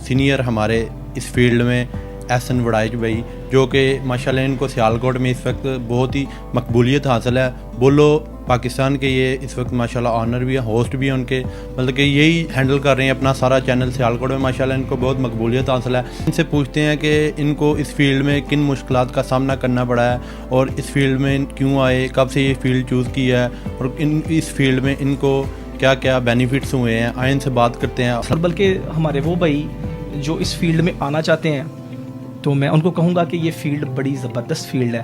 Senior ہمارے اس field میں احسن وڑائچ بھائی، جو کہ ماشاءاللہ ان کو سیالکوٹ میں اس وقت بہت ہی مقبولیت حاصل ہے. بولو پاکستان کے یہ اس وقت ماشاءاللہ آنر بھی ہیں، ہوسٹ بھی ہیں ان کے، مطلب کہ یہی ہینڈل کر رہے ہیں اپنا سارا چینل سیالکوٹ میں. ماشاءاللہ ان کو بہت مقبولیت حاصل ہے. ان سے پوچھتے ہیں کہ ان کو اس فیلڈ میں کن مشکلات کا سامنا کرنا پڑا ہے اور اس فیلڈ میں کیوں آئے، کب سے یہ فیلڈ چوز کی ہے اور اس فیلڈ میں ان کو کیا کیا بینیفٹس ہوئے ہیں. آئیں ان سے بات کرتے ہیں. بلکہ ہمارے وہ بھائی جو اس فیلڈ میں آنا چاہتے ہیں تو میں ان کو کہوں گا کہ یہ فیلڈ بڑی زبردست فیلڈ ہے.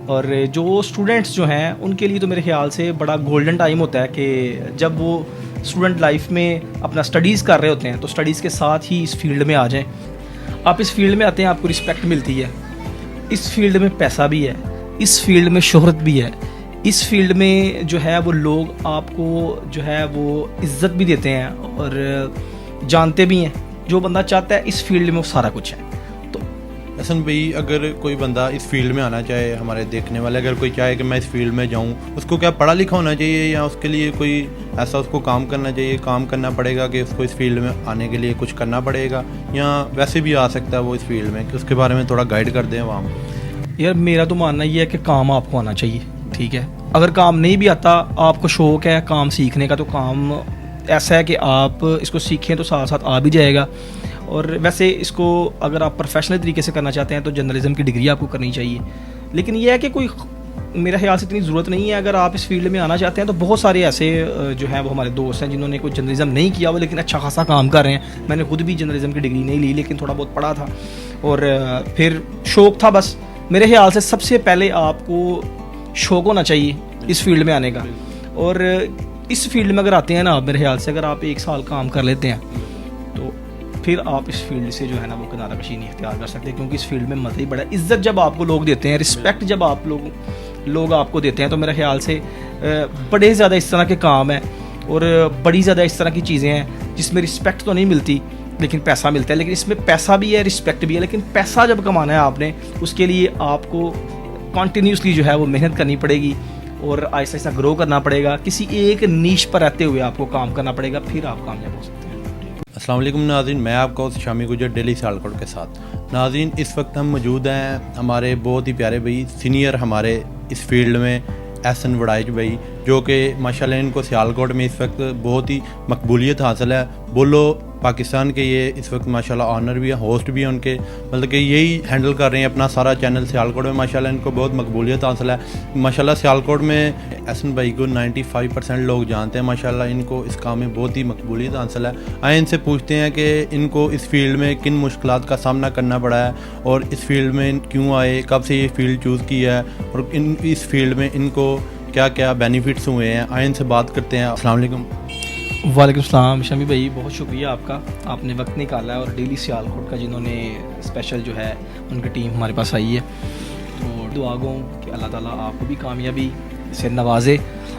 اور جو اسٹوڈنٹس جو ہیں ان کے لیے تو میرے خیال سے بڑا گولڈن ٹائم ہوتا ہے کہ جب وہ اسٹوڈنٹ لائف میں اپنا اسٹڈیز کر رہے ہوتے ہیں تو اسٹڈیز کے ساتھ ہی اس فیلڈ میں آ جائیں. آپ اس فیلڈ میں آتے ہیں، آپ کو رسپیکٹ ملتی ہے، اس فیلڈ میں پیسہ بھی ہے، اس فیلڈ میں شہرت بھی ہے، اس فیلڈ میں جو ہے وہ لوگ آپ کو جو ہے وہ عزت بھی دیتے ہیں اور جانتے بھی ہیں. جو بندہ چاہتا ہے اس فیلڈ میں وہ سارا کچھ ہے. حسن بھائی، اگر کوئی بندہ اس فیلڈ میں آنا چاہے، ہمارے دیکھنے والے اگر کوئی چاہے کہ میں اس فیلڈ میں جاؤں، اس کو کیا پڑھا لکھا ہونا چاہیے یا اس کے لیے کوئی ایسا اس کو کام کرنا چاہیے، کام کرنا پڑے گا کہ اس کو اس فیلڈ میں آنے کے لیے کچھ کرنا پڑے گا، یا ویسے بھی آ سکتا ہے وہ اس فیلڈ میں؟ کہ اس کے بارے میں تھوڑا گائیڈ کر دیں عوام کو. یار میرا تو ماننا یہ ہے کہ کام آپ کو آنا چاہیے، ٹھیک ہے. اگر کام نہیں بھی آتا، آپ کو شوق ہے کام سیکھنے کا، تو کام ایسا ہے کہ آپ اس کو سیکھیں تو ساتھ ساتھ آ بھی جائے گا. اور ویسے اس کو اگر آپ پروفیشنل طریقے سے کرنا چاہتے ہیں تو جرنلزم کی ڈگری آپ کو کرنی چاہیے. لیکن یہ ہے کہ کوئی میرا خیال سے اتنی ضرورت نہیں ہے. اگر آپ اس فیلڈ میں آنا چاہتے ہیں تو بہت سارے ایسے جو ہیں وہ ہمارے دوست ہیں جنہوں نے کوئی جرنلزم نہیں کیا وہ لیکن اچھا خاصا کام کر رہے ہیں. میں نے خود بھی جرنلزم کی ڈگری نہیں لی لیکن تھوڑا بہت پڑھا تھا اور پھر شوق تھا. بس میرے خیال سے سب سے پہلے آپ کو شوق ہونا چاہیے اس فیلڈ میں آنے کا. اور اس فیلڈ میں اگر آتے ہیں نا آپ، میرے خیال سے اگر آپ 1 سال کام کر لیتے ہیں تو پھر آپ اس فیلڈ سے جو ہے نا وہ کنارہ کشی نہیں اختیار کر سکتے. کیونکہ اس فیلڈ میں مزہ ہی بڑا ہے. عزت جب آپ کو لوگ دیتے ہیں، رسپیکٹ جب آپ لوگ آپ کو دیتے ہیں، تو میرے خیال سے بڑے زیادہ اس طرح کے کام ہیں اور بڑی زیادہ اس طرح کی چیزیں ہیں جس میں رسپیکٹ تو نہیں ملتی لیکن پیسہ ملتا ہے. لیکن اس میں پیسہ بھی ہے، رسپیکٹ بھی ہے. لیکن پیسہ جب کمانا ہے آپ نے، اس کے لیے آپ کو کنٹینیوسلی جو ہے وہ محنت کرنی پڑے گی اور آہستہ آہستہ گرو کرنا پڑے گا. کسی ایک نیش پر رہتے ہوئے آپ کو کام کرنا پڑے گا، پھر آپ کامیاب ہو سکتے ہیں. السلام علیکم ناظرین، میں آپ کا شامی گجر ڈیلی سیالکوٹ کے ساتھ. ناظرین، اس وقت ہم موجود ہیں ہمارے بہت ہی پیارے بھائی، سینئر ہمارے اس فیلڈ میں احسن وڑائچ بھائی، جو کہ ماشاءاللہ ان کو سیالکوٹ میں اس وقت بہت ہی مقبولیت حاصل ہے. بولو پاکستان کے یہ اس وقت ماشاءاللہ آنر بھی ہیں، ہوسٹ بھی ہیں ان کے، مطلب کہ یہی ہینڈل کر رہے ہیں اپنا سارا چینل سیالکوٹ میں. ماشاءاللہ ان کو بہت مقبولیت حاصل ہے. ماشاءاللہ سیالکوٹ میں احسن بھائی کو 95% لوگ جانتے ہیں. ماشاءاللہ ان کو اس کام میں بہت ہی مقبولیت حاصل ہے. آئیں ان سے پوچھتے ہیں کہ ان کو اس فیلڈ میں کن مشکلات کا سامنا کرنا پڑا ہے اور اس فیلڈ میں کیوں آئے، کب سے یہ فیلڈ چوز کی ہے اور اس فیلڈ میں ان کو کیا کیا بینیفٹس ہوئے ہیں. آئیں ان سے بات کرتے ہیں. السلام علیکم. وعلیکم السلام. شامی بھائی بہت شکریہ آپ کا، آپ نے وقت نکالا ہے اور ڈیلی سیالکوٹ کا جنہوں نے اسپیشل جو ہے ان کی ٹیم ہمارے پاس آئی ہے. تو دعا گو کہ اللہ تعالیٰ آپ کو بھی کامیابی سے نوازے.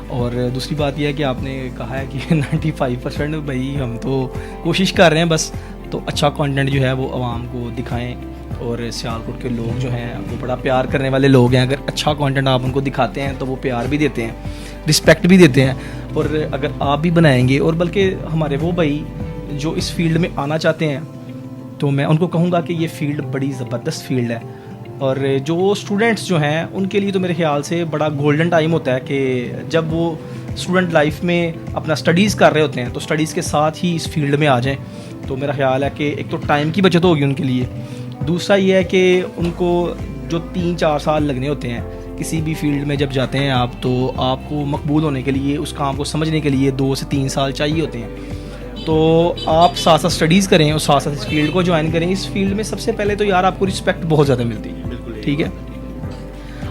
اور دوسری بات یہ ہے کہ آپ نے کہا ہے کہ 95% بھائی ہم تو کوشش کر رہے ہیں بس، تو اچھا کانٹینٹ جو ہے وہ عوام کو دکھائیں. اور سیالکوٹ کے لوگ جو ہیں وہ بڑا پیار کرنے والے لوگ ہیں. اگر اچھا کانٹینٹ آپ ان کو دکھاتے ہیں تو وہ پیار بھی دیتے ہیں، رسپیکٹ بھی دیتے ہیں. اور اگر آپ بھی بنائیں گے، اور بلکہ ہمارے وہ بھائی جو اس فیلڈ میں آنا چاہتے ہیں تو میں ان کو کہوں گا کہ یہ فیلڈ بڑی زبردست فیلڈ ہے. اور جو اسٹوڈنٹس جو ہیں ان کے لیے تو میرے خیال سے بڑا گولڈن ٹائم ہوتا ہے کہ جب وہ اسٹوڈنٹ لائف میں اپنا اسٹڈیز کر رہے ہوتے ہیں تو اسٹڈیز کے ساتھ ہی اس فیلڈ میں آ جائیں. تو میرا خیال ہے کہ ایک تو ٹائم کی بچت ہوگی ان کے لیے، دوسرا یہ ہے کہ ان کو جو 3-4 سال لگنے ہوتے ہیں کسی بھی فیلڈ میں جب جاتے ہیں آپ، تو آپ کو مقبول ہونے کے لیے، اس کام کو سمجھنے کے لیے 2 سے 3 سال چاہیے ہوتے ہیں. تو آپ ساتھ ساتھ اسٹڈیز کریں اور ساتھ ساتھ اس فیلڈ کو جوائن کریں. اس فیلڈ میں سب سے پہلے تو یار آپ کو رسپیکٹ بہت زیادہ ملتی ہے. ٹھیک ہے،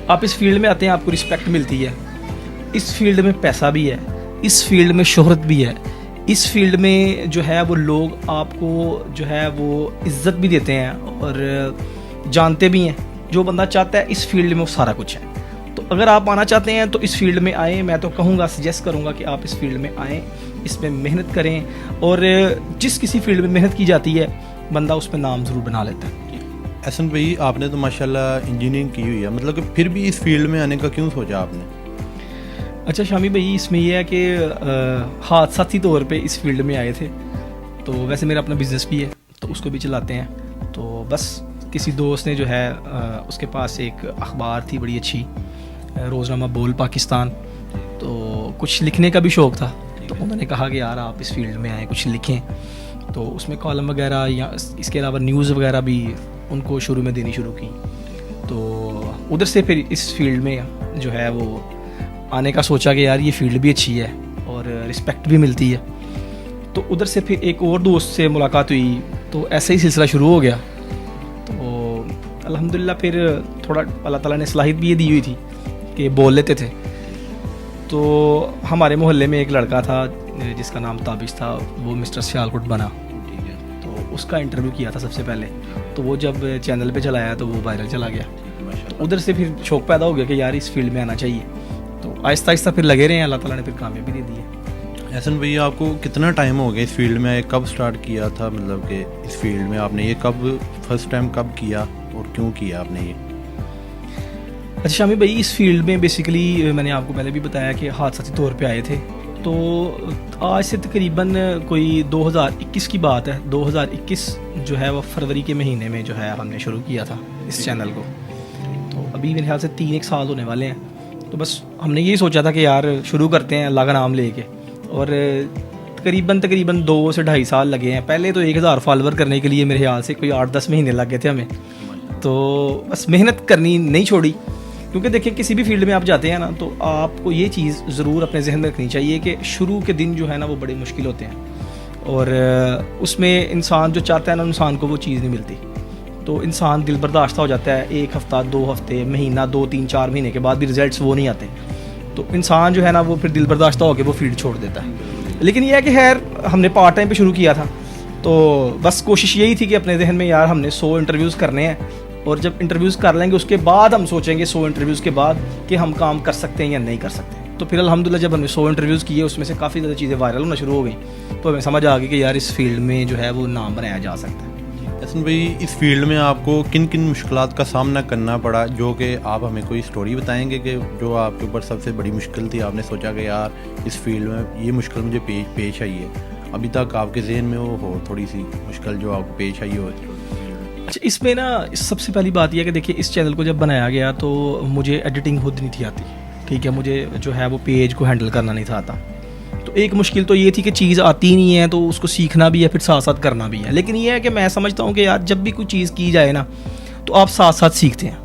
آپ اس فیلڈ میں آتے ہیں، آپ کو رسپیکٹ ملتی ہے. اس فیلڈ میں پیسہ بھی ہے، اس فیلڈ میں شہرت بھی ہے، اس فیلڈ میں جو ہے وہ لوگ آپ کو جو ہے وہ عزت بھی دیتے ہیں اور جانتے بھی ہیں. جو بندہ چاہتا ہے اس فیلڈ میں وہ سارا کچھ ہے. تو اگر آپ آنا چاہتے ہیں تو اس فیلڈ میں آئیں. میں تو کہوں گا، سجیسٹ کروں گا کہ آپ اس فیلڈ میں آئیں، اس میں محنت کریں. اور جس کسی فیلڈ میں محنت کی جاتی ہے بندہ اس میں نام ضرور بنا لیتا ہے. احسن بھائی، آپ نے تو ماشاءاللہ انجینئرنگ کی ہوئی ہے، مطلب کہ پھر بھی اس فیلڈ میں آنے کا کیوں سوچا آپ نے؟ اچھا شامی بھائی، اس میں یہ ہے کہ حادثاتی طور پہ اس فیلڈ میں آئے تھے. تو ویسے میرا اپنا بزنس بھی ہے، تو اس کو بھی چلاتے ہیں. تو بس کسی دوست نے جو ہے اس کے پاس ایک اخبار تھی بڑی اچھی, روزنامہ بول پاکستان, تو کچھ لکھنے کا بھی شوق تھا, تو انہوں نے کہا کہ یار آپ اس فیلڈ میں آئیں, کچھ لکھیں. تو اس میں کالم وغیرہ یا اس کے علاوہ نیوز وغیرہ بھی ان کو شروع میں دینی شروع کی. تو ادھر سے پھر اس فیلڈ میں جو ہے وہ آنے کا سوچا کہ یار یہ فیلڈ بھی اچھی ہے اور رسپیکٹ بھی ملتی ہے. تو ادھر سے پھر ایک اور دوست سے ملاقات ہوئی, تو ایسا ہی سلسلہ شروع ہو گیا. تو الحمدللہ پھر تھوڑا اللہ تعالیٰ نے صلاحیت بھی یہ دی ہوئی تھی کہ بول لیتے تھے. تو ہمارے محلے میں ایک لڑکا تھا جس کا نام تابش تھا, وہ مسٹر سیالکوٹ بنا. تو اس کا انٹرویو کیا تھا سب سے پہلے, تو وہ جب چینل پہ چلا آیا تو وہ وائرل چلا گیا. تو ادھر سے پھر شوق پیدا ہو گیا کہ یار اس فیلڈ میں آنا چاہیے. تو آہستہ آہستہ پھر لگے رہے ہیں, اللہ تعالیٰ نے پھر کامیابی دے دی ہے. احسن بھیا آپ کو کتنا ٹائم ہو گیا اس فیلڈ میں, کب سٹارٹ کیا تھا, مطلب کہ اس فیلڈ میں آپ نے یہ کب فرسٹ ٹائم کب کیا اور کیوں کیا آپ نے یہ؟ اچھا شامی بھائی, اس فیلڈ میں بیسیکلی میں نے آپ کو پہلے بھی بتایا کہ حادثاتی طور پہ آئے تھے. تو آج سے تقریباً کوئی 2021 کی بات ہے. 2021 جو ہے وہ فروری کے مہینے میں جو ہے ہم نے شروع کیا تھا اس چینل کو. تو ابھی میرے خیال سے 3-1 سال ہونے والے ہیں. تو بس ہم نے یہی سوچا تھا کہ یار شروع کرتے ہیں اللہ کا نام لے کے, اور تقریباً 2 سے 2.5 سال لگے ہیں. پہلے تو 1000 فالوور کرنے کے لیے میرے خیال سے کوئی 8-10 مہینے لگ گئے تھے ہمیں. تو بس محنت کرنی نہیں چھوڑی, کیونکہ دیکھیں کسی بھی فیلڈ میں آپ جاتے ہیں نا, تو آپ کو یہ چیز ضرور اپنے ذہن میں رکھنی چاہیے کہ شروع کے دن جو ہے نا وہ بڑے مشکل ہوتے ہیں, اور اس میں انسان جو چاہتا ہے نا انسان کو وہ چیز نہیں ملتی. تو انسان دل برداشتہ ہو جاتا ہے, 1 ہفتہ 2 ہفتے مہینہ 2-3-4 مہینے کے بعد بھی رزلٹس وہ نہیں آتے. تو انسان جو ہے نا وہ پھر دل برداشتہ ہو کے وہ فیلڈ چھوڑ دیتا ہے. لیکن یہ ہے کہ خیر ہم نے پارٹ ٹائم پہ شروع کیا تھا, تو بس کوشش یہی تھی کہ اپنے ذہن میں یار ہم نے 100 انٹرویوز کرنے ہیں, اور جب انٹرویوز کر لیں گے اس کے بعد ہم سوچیں گے 100 انٹرویوز کے بعد کہ ہم کام کر سکتے ہیں یا نہیں کر سکتے. تو پھر الحمدللہ جب ہم نے 100 انٹرویوز کیے اس میں سے کافی زیادہ چیزیں وائرل ہونا شروع ہو گئیں, تو ہمیں سمجھ آ گئی کہ یار اس فیلڈ میں جو ہے وہ نام بنایا جا سکتا ہے. احسن بھائی اس فیلڈ میں آپ کو کن کن مشکلات کا سامنا کرنا پڑا, جو کہ آپ ہمیں کوئی سٹوری بتائیں گے کہ جو آپ کے اوپر سب سے بڑی مشکل تھی, آپ نے سوچا کہ یار اس فیلڈ میں یہ مشکل مجھے پیش آئی ہے, ابھی تک آپ کے ذہن میں وہ ہو تھوڑی سی مشکل جو آپ کو پیش آئی ہو؟ اچھا, اس میں نا سب سے پہلی بات یہ ہے کہ دیکھیے اس چینل کو جب بنایا گیا تو مجھے ایڈیٹنگ خود نہیں تھی آتی, ٹھیک ہے, مجھے جو ہے وہ پیج کو ہینڈل کرنا نہیں تھا آتا. تو ایک مشکل تو یہ تھی کہ چیز آتی نہیں ہے تو اس کو سیکھنا بھی ہے, پھر ساتھ ساتھ کرنا بھی ہے. لیکن یہ ہے کہ میں سمجھتا ہوں کہ یار جب بھی کوئی چیز کی جائے نا تو آپ ساتھ ساتھ سیکھتے ہیں.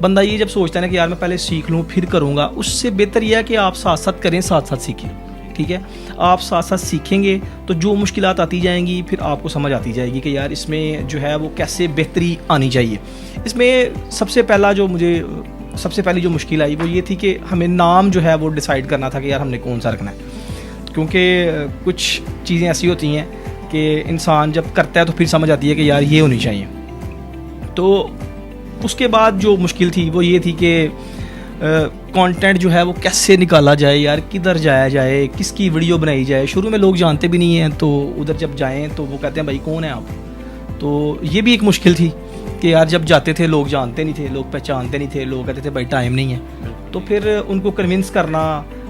بندہ یہ جب سوچتا ہے نا کہ یار میں پہلے سیکھ لوں پھر کروں گا, اس سے بہتر یہ ہے کہ آپ ساتھ ساتھ کریں, ساتھ ساتھ سیکھیں. ٹھیک ہے, آپ ساتھ ساتھ سیکھیں گے تو جو مشکلات آتی جائیں گی پھر آپ کو سمجھ آتی جائے گی کہ یار اس میں جو ہے وہ کیسے بہتری آنی چاہیے. اس میں سب سے پہلی جو مشکل آئی وہ یہ تھی کہ ہمیں نام جو ہے وہ ڈیسائیڈ کرنا تھا کہ یار ہم نے کون سا رکھنا ہے, کیونکہ کچھ چیزیں ایسی ہوتی ہیں کہ انسان جب کرتا ہے تو پھر سمجھ آتی ہے کہ یار یہ ہونی چاہیے. تو اس کے بعد جو مشکل تھی وہ یہ تھی کہ کانٹینٹ جو ہے وہ کیسے نکالا جائے, یار کدھر جایا جائے, کس کی ویڈیو بنائی جائے. شروع میں لوگ جانتے بھی نہیں ہیں, تو ادھر جب جائیں تو وہ کہتے ہیں بھائی کون ہیں آپ. تو یہ بھی ایک مشکل تھی کہ یار جب جاتے تھے لوگ جانتے نہیں تھے, لوگ پہچانتے نہیں تھے, لوگ کہتے تھے بھائی ٹائم نہیں ہے. تو پھر ان کو کنونس کرنا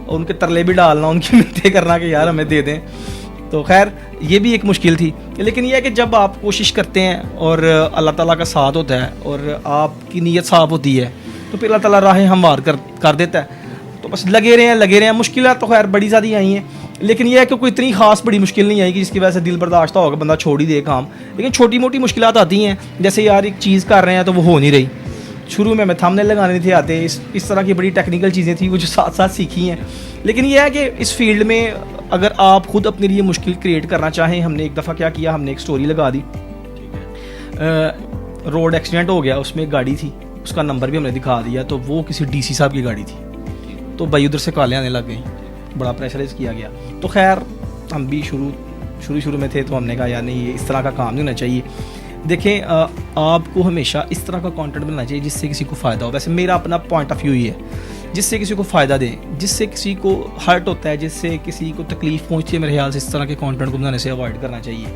اور ان کے ترلے بھی ڈالنا, ان کی منتیں کرنا کہ یار ہمیں دے دیں. تو خیر یہ بھی ایک مشکل تھی. لیکن یہ ہے کہ جب آپ کوشش کرتے ہیں اور اللہ تعالیٰ کا ساتھ ہوتا ہے اور آپ کی نیت صاف ہوتی ہے تو پھر اللہ تعالیٰ راہیں ہموار کر دیتا ہے. تو بس لگے رہے ہیں. مشکلات تو خیر بڑی زیادہ آئی ہیں, لیکن یہ ہے کہ کوئی اتنی خاص بڑی مشکل نہیں آئی کہ جس کی وجہ سے دل برداشتہ ہوگا بندہ چھوڑ ہی دے کام. لیکن چھوٹی موٹی مشکلات آتی ہیں, جیسے یار ایک چیز کر رہے ہیں تو وہ ہو نہیں رہی. شروع میں تھمبنیل لگانے نہیں تھے آتے, اس طرح کی بڑی ٹیکنیکل چیزیں تھیں وہ جو ساتھ ساتھ سیکھی ہیں. لیکن یہ ہے کہ اس فیلڈ میں اگر آپ خود اپنے لیے مشکل کریٹ کرنا چاہیں, ہم نے ایک دفعہ کیا کیا, ہم نے ایک سٹوری لگا دی. روڈ ایکسیڈنٹ ہو گیا, اس میں ایک گاڑی تھی, اس کا نمبر بھی ہم نے دکھا دیا, تو وہ کسی ڈی سی صاحب کی گاڑی تھی. تو بھائی ادھر سے کالیں آنے لگ گئیں, بڑا پریشرائز کیا گیا. تو خیر ہم بھی شروع میں تھے, تو ہم نے کہا یار نہیں یہ اس طرح کا کام نہیں ہونا چاہیے. دیکھیں آپ کو ہمیشہ اس طرح کا کانٹینٹ بنانا چاہیے جس سے کسی کو فائدہ ہو. ویسے میرا اپنا پوائنٹ آف ویو یہ ہے, جس سے کسی کو فائدہ دے, جس سے کسی کو ہرٹ ہوتا ہے, جس سے کسی کو تکلیف پہنچتی ہے, میرے خیال سے اس طرح کے کانٹینٹ کو بنانے سے اوائڈ کرنا چاہیے.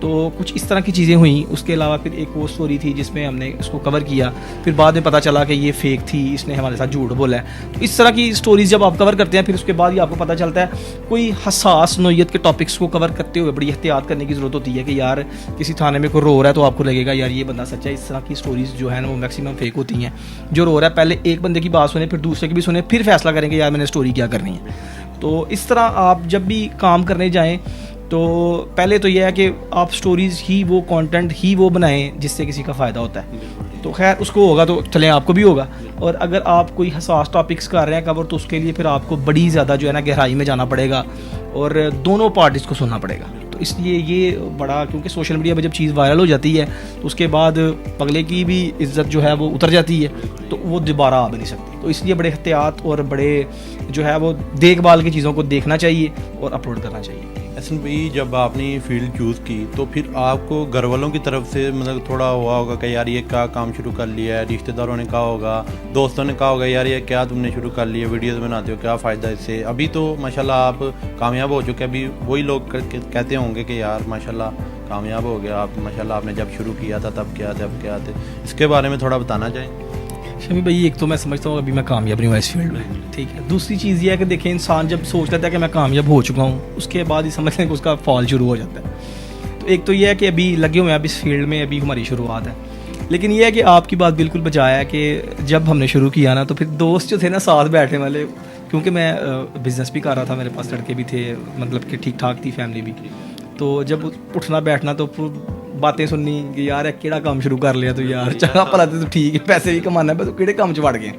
تو کچھ اس طرح کی چیزیں ہوئیں. اس کے علاوہ پھر ایک وہ اسٹوری تھی جس میں ہم نے اس کو کور کیا, پھر بعد میں پتہ چلا کہ یہ فیک تھی, اس نے ہمارے ساتھ جھوٹ بولا ہے. تو اس طرح کی اسٹوریز جب آپ کور کرتے ہیں پھر اس کے بعد ہی آپ کو پتہ چلتا ہے کوئی حساس نوعیت کے ٹاپکس کو کور کرتے ہوئے بڑی احتیاط کرنے کی ضرورت ہوتی ہے کہ یار کسی تھانے میں کوئی رو رہا ہے تو آپ کو لگے گا یار یہ بندہ سچا ہے. اس طرح کی اسٹوریز جو ہے نا وہ میکسیمم فیک ہوتی ہیں. جو رو رہا ہے پہلے ایک بندے کی بات سنیں, پھر دوسرے کی بھی سنیں, پھر فیصلہ کریں کہ یار میں نے اسٹوری کیا کرنی ہے. تو اس طرح آپ جب بھی کام کرنے جائیں تو پہلے تو یہ ہے کہ آپ سٹوریز ہی وہ کانٹینٹ ہی وہ بنائیں جس سے کسی کا فائدہ ہوتا ہے. تو خیر اس کو ہوگا تو چلیں آپ کو بھی ہوگا. اور اگر آپ کوئی حساس ٹاپکس کر رہے ہیں کور تو اس کے لیے پھر آپ کو بڑی زیادہ جو ہے نا گہرائی میں جانا پڑے گا اور دونوں پارٹیز کو سننا پڑے گا. تو اس لیے یہ بڑا, کیونکہ سوشل میڈیا پہ جب چیز وائرل ہو جاتی ہے تو اس کے بعد اگلے کی بھی عزت جو ہے وہ اتر جاتی ہے, تو وہ دوبارہ آ بھی نہیں سکتی. تو اس لیے بڑے احتیاط اور بڑے جو ہے وہ دیکھ بھال کی چیزوں کو دیکھنا چاہیے اور اپلوڈ کرنا چاہیے. احسن بھائی جب آپ نے فیلڈ چوز کی تو پھر آپ کو گھر والوں کی طرف سے مطلب تھوڑا ہوا ہوگا کہ یار یہ کیا کام شروع کر لیا ہے, رشتہ داروں نے کہا ہوگا, دوستوں نے کہا ہوگا یار یہ کیا تم نے شروع کر لیا, ویڈیوز بناتے ہو, کیا فائدہ اس سے. ابھی تو ماشاءاللہ آپ کامیاب ہو چکے, ابھی وہی لوگ کہتے ہوں گے کہ یار ماشاءاللہ کامیاب ہو گیا آپ, ماشاءاللہ آپ نے جب شروع کیا تھا تب کیا تھا, اب کیا تھے, اس کے بارے میں تھوڑا بتانا چاہیں. شمی بھائی ایک تو میں سمجھتا ہوں ابھی میں کامیاب نہیں ہوا اس فیلڈ میں, ٹھیک ہے. دوسری چیز یہ ہے کہ دیکھیں انسان جب سوچ لیتا ہے کہ میں کامیاب ہو چکا ہوں اس کے بعد ہی سمجھ لیں کہ اس کا فال شروع ہو جاتا ہے. تو ایک تو یہ ہے کہ ابھی لگے ہوئے ہیں اب اس فیلڈ میں, ابھی ہماری شروعات ہے. لیکن یہ ہے کہ آپ کی بات بالکل بجایا ہے کہ جب ہم نے شروع کیا نا تو پھر دوست جو تھے نا ساتھ بیٹھنے والے, کیونکہ میں بزنس بھی کر رہا تھا, میرے پاس لڑکے بھی تھے, مطلب کہ ٹھیک ٹھاک تھی فیملی بھی. تو جب اٹھنا بیٹھنا تو باتیں سننی کہ یار کیڑا کام شروع کر لیا تو یار چنگا بھلا تو ٹھیک ہے, پیسے بھی کمانا ہے تو کیڑے کام چ وڑ گئے.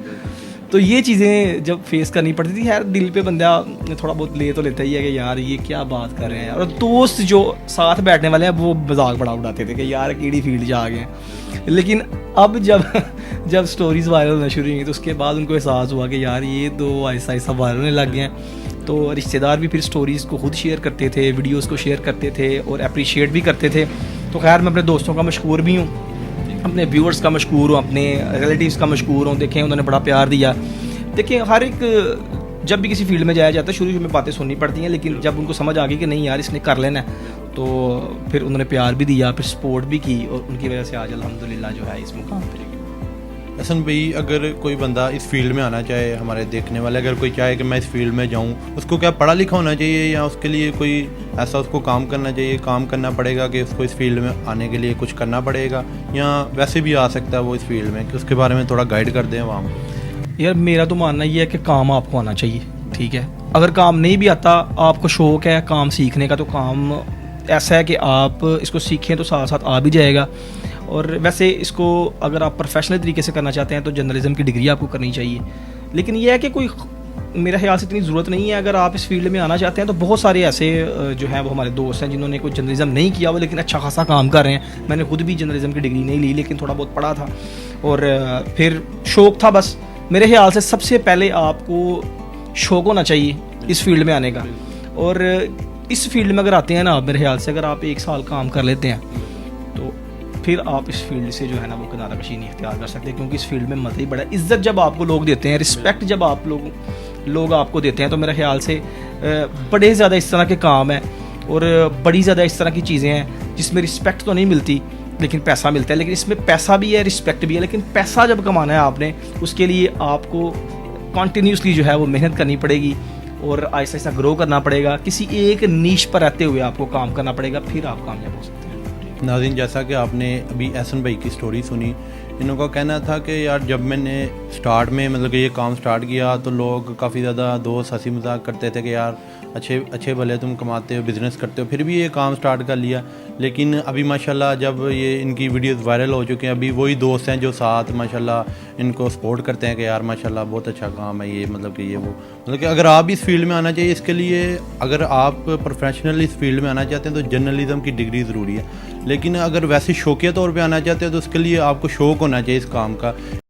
تو یہ چیزیں جب فیس کرنی پڑتی تھی, خیر دل پہ بندہ تھوڑا بہت لے تو لیتا ہی ہے کہ یار یہ کیا بات کر رہے ہیں. اور دوست جو ساتھ بیٹھنے والے ہیں وہ مذاق بڑا اڑاتے تھے کہ یار کیڑی فیلڈ جا گئے. لیکن اب جب سٹوریز وائرل ہونا شروع ہوئی تو اس کے بعد ان کو احساس ہوا کہ یار یہ تو آہستہ آہستہ وائرل ہونے لگ گئے ہیں. تو رشتہ دار بھی پھر سٹوریز کو خود شیئر کرتے تھے, ویڈیوز کو شیئر کرتے تھے اور اپریشیٹ بھی کرتے تھے. تو خیر میں اپنے دوستوں کا مشکور بھی ہوں, اپنے ویورز کا مشکور ہوں, اپنے ریلیٹیوز کا مشکور ہوں. دیکھیں انہوں نے بڑا پیار دیا. دیکھیں ہر ایک جب بھی کسی فیلڈ میں جایا جاتا ہے شروع میں باتیں سننی پڑتی ہیں, لیکن جب ان کو سمجھ آ گئی کہ نہیں یار اس نے کر لینا ہے تو پھر انہوں نے پیار بھی دیا, پھر سپورٹ بھی کی, اور ان کی وجہ سے آج الحمدللہ جو ہے اس مقام پہ. احسن بھائی اگر کوئی بندہ اس فیلڈ میں آنا چاہے, ہمارے دیکھنے والے اگر کوئی چاہے کہ میں اس فیلڈ میں جاؤں, اس کو کیا پڑھا لکھا ہونا چاہیے یا اس کے لیے کوئی ایسا اس کو کام کرنا چاہیے, کام کرنا پڑے گا کہ اس کو اس فیلڈ میں آنے کے لیے کچھ کرنا پڑے گا, یا ویسے بھی آ سکتا ہے وہ اس فیلڈ میں, کہ اس کے بارے میں تھوڑا گائیڈ کر دیں عوام کو. یار میرا تو ماننا یہ ہے کہ کام آپ کو آنا چاہیے, ٹھیک ہے. اگر کام نہیں بھی آتا, آپ کو شوق ہے کام سیکھنے کا, تو کام ایسا ہے کہ آپ اس کو سیکھیں تو ساتھ ساتھ آ بھی جائے گا. اور ویسے اس کو اگر آپ پروفیشنل طریقے سے کرنا چاہتے ہیں تو جرنلزم کی ڈگری آپ کو کرنی چاہیے. لیکن یہ ہے کہ کوئی میرا خیال سے اتنی ضرورت نہیں ہے. اگر آپ اس فیلڈ میں آنا چاہتے ہیں تو بہت سارے ایسے جو ہیں وہ ہمارے دوست ہیں جنہوں نے کوئی جرنلزم نہیں کیا ہوا لیکن اچھا خاصا کام کر رہے ہیں. میں نے خود بھی جرنلزم کی ڈگری نہیں لی لیکن تھوڑا بہت پڑھا تھا اور پھر شوق تھا. بس میرے خیال سے سب سے پہلے آپ کو شوق ہونا چاہیے اس فیلڈ میں آنے کا. اور اس فیلڈ میں اگر آتے ہیں نا, میرے خیال سے اگر آپ 1 سال کام کر لیتے ہیں تو پھر آپ اس فیلڈ سے جو ہے نا وہ کنارہ کشی نہیں اختیار کر سکتے, کیونکہ اس فیلڈ میں مزہ ہی بڑا ہے. عزت جب آپ کو لوگ دیتے ہیں, رسپیکٹ جب آپ لوگ آپ کو دیتے ہیں, تو میرے خیال سے بڑے زیادہ اس طرح کے کام ہیں اور بڑی زیادہ اس طرح کی چیزیں ہیں جس میں رسپیکٹ تو نہیں ملتی لیکن پیسہ ملتا ہے. لیکن اس میں پیسہ بھی ہے, رسپیکٹ بھی ہے, لیکن پیسہ جب کمانا ہے آپ نے اس کے لیے آپ کو کنٹینیوسلی جو ہے وہ محنت کرنی پڑے گی اور آہستہ آہستہ گرو کرنا پڑے گا. کسی ایک نیش پر رہتے ہوئے آپ کو کام کرنا پڑے گا, پھر آپ کامیاب ہو سکتے ہیں. ناظرین جیسا کہ آپ نے ابھی احسن بھائی کی سٹوری سنی, انہوں کا کہنا تھا کہ یار جب میں نے سٹارٹ میں مطلب کہ یہ کام سٹارٹ کیا تو لوگ کافی زیادہ دوست ہنسی مذاق کرتے تھے کہ یار اچھے بھلے تم کماتے ہو, بزنس کرتے ہو, پھر بھی یہ کام سٹارٹ کر لیا. لیکن ابھی ماشاءاللہ جب یہ ان کی ویڈیوز وائرل ہو چکے ہیں, ابھی وہی دوست ہیں جو ساتھ ماشاءاللہ ان کو سپورٹ کرتے ہیں کہ یار ماشاءاللہ بہت اچھا کام ہے یہ, مطلب کہ یہ وہ مطلب کہ اگر آپ اس فیلڈ میں آنا چاہیے, اس کے لیے اگر آپ پروفیشنل اس فیلڈ میں آنا چاہتے ہیں تو جرنلزم کی ڈگری ضروری ہے. لیکن اگر ویسے شوقیہ طور پہ آنا چاہتے ہیں تو اس کے لیے آپ کو شوق ہونا چاہیے اس کام کا.